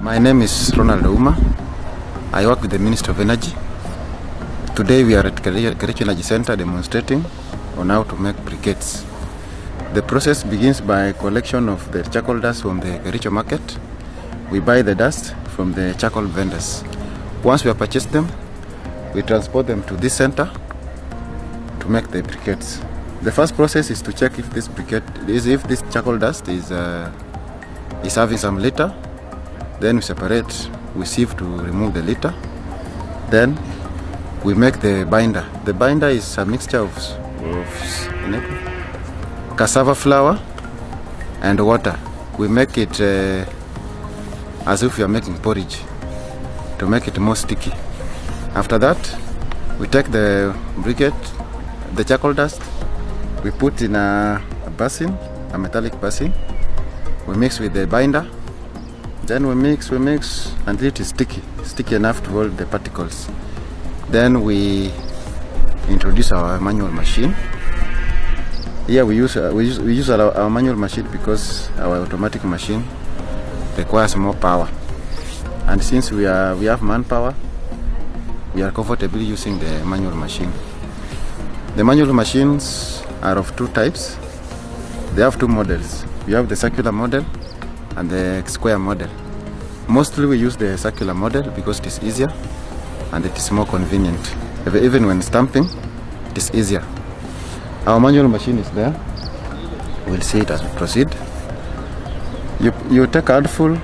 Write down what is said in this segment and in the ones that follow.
My name is Ronald Ouma. I work with the Ministry of Energy. Today we are at Kericho Energy Center demonstrating on how to make briquettes. The process begins by collection of the charcoal dust from the Kericho market. We buy the dust from the charcoal vendors. Once we have purchased them, we transport them to this center to make the briquettes. The first process is to check if this charcoal dust is having some litter. Then we separate, we sieve to remove the litter. Then we make the binder. The binder is a mixture of cassava flour and water. We make it as if we are making porridge to make it more sticky. After that, we take the briquette, the charcoal dust, we put in a basin, a metallic basin. We mix with the binder. Then we mix until it is sticky enough to hold the particles. Then we introduce our manual machine. Here we use our manual machine because our automatic machine requires more power. And since we have manpower, we are comfortably using the manual machine. The manual machines are of two types. They have two models. We have the circular model and the square model. Mostly we use the circular model because it is easier and it is more convenient. Even when stamping, it is easier. Our manual machine is there. We'll see it as we proceed. You take a handful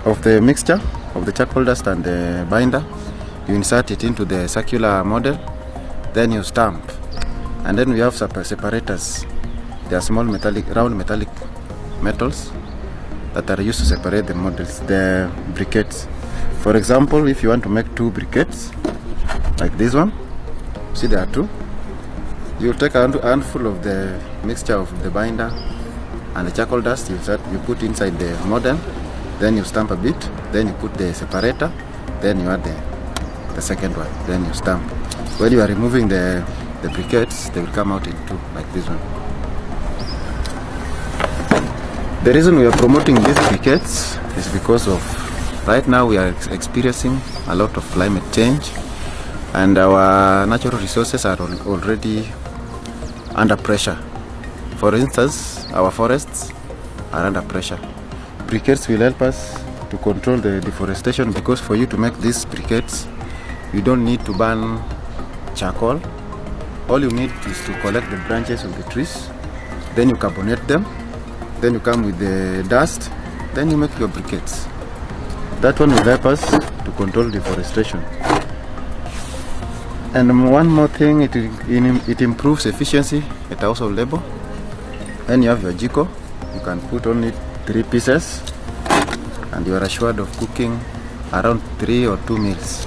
of the mixture of the charcoal dust and the binder. You insert it into the circular model. Then you stamp. And then we have separators. They are small round metallic metals that are used to separate the models, the briquettes. For example, if you want to make two briquettes, like this one, see there are two. You take a handful of the mixture of the binder and the charcoal dust, you put inside the model, then you stamp a bit, then you put the separator, then you add the second one, then you stamp. When you are removing the briquettes, they will come out in two, like this one. The reason we are promoting these briquettes is because of right now we are experiencing a lot of climate change and our natural resources are already under pressure. For instance, our forests are under pressure. Briquettes will help us to control the deforestation because for you to make these briquettes, you don't need to burn charcoal. All you need is to collect the branches of the trees, then you carbonate them. Then you come with the dust, then you make your briquettes. That one will help us to control deforestation. And one more thing, it improves efficiency at household level. When you have your jiko, you can put only 3 pieces and you are assured of cooking around 3 or 2 meals.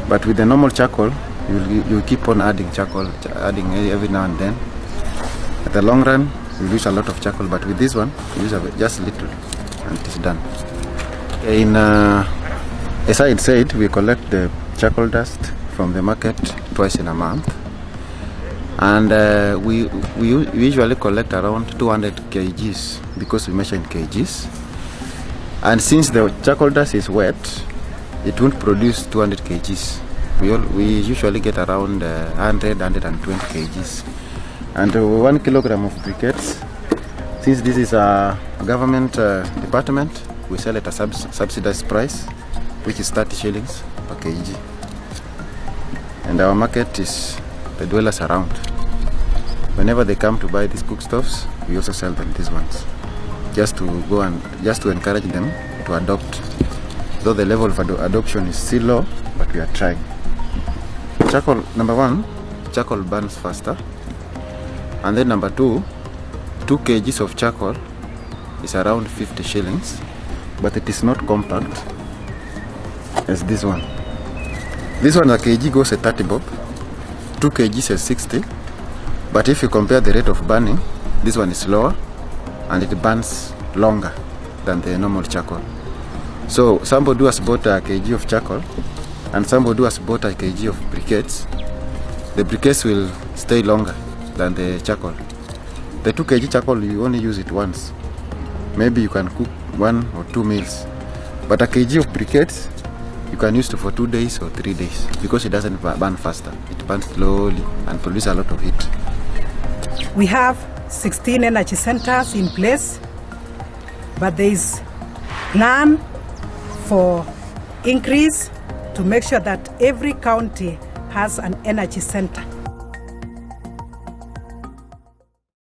But with the normal charcoal, you keep on adding charcoal, adding every now and then. At the long run, you use a lot of charcoal, but with this one, you use just little, and it is done. As I said, we collect the charcoal dust from the market twice in a month, and we usually collect around 200 kgs because we measure in kgs. And since the charcoal dust is wet, it won't produce 200 kgs. We usually get around 120 kgs. And 1 kilogram of briquettes, since this is a government department, we sell at a subsidized price, which is 30 shillings per kg. And our market is the dwellers around. Whenever they come to buy these cookstoves, we also sell them these ones, just to encourage them to adopt. Though the level of adoption is still low, but we are trying. Charcoal, number one, charcoal burns faster. And then number 2 kgs of charcoal is around 50 shillings, but it is not compact as this one. This one, a kg goes at 30 bob, 2 kgs is 60, but if you compare the rate of burning, this one is lower and it burns longer than the normal charcoal. So somebody who has bought a kg of charcoal and somebody who has bought a kg of briquettes, the briquettes will stay longer than the charcoal. The 2 kg charcoal, you only use it once. maybe you can cook 1 or 2 meals. But a kg of briquettes, you can use it for 2 days or 3 days because it doesn't burn faster. It burns slowly and produces a lot of heat. We have 16 energy centers in place, but there is plan for increase to make sure that every county has an energy center.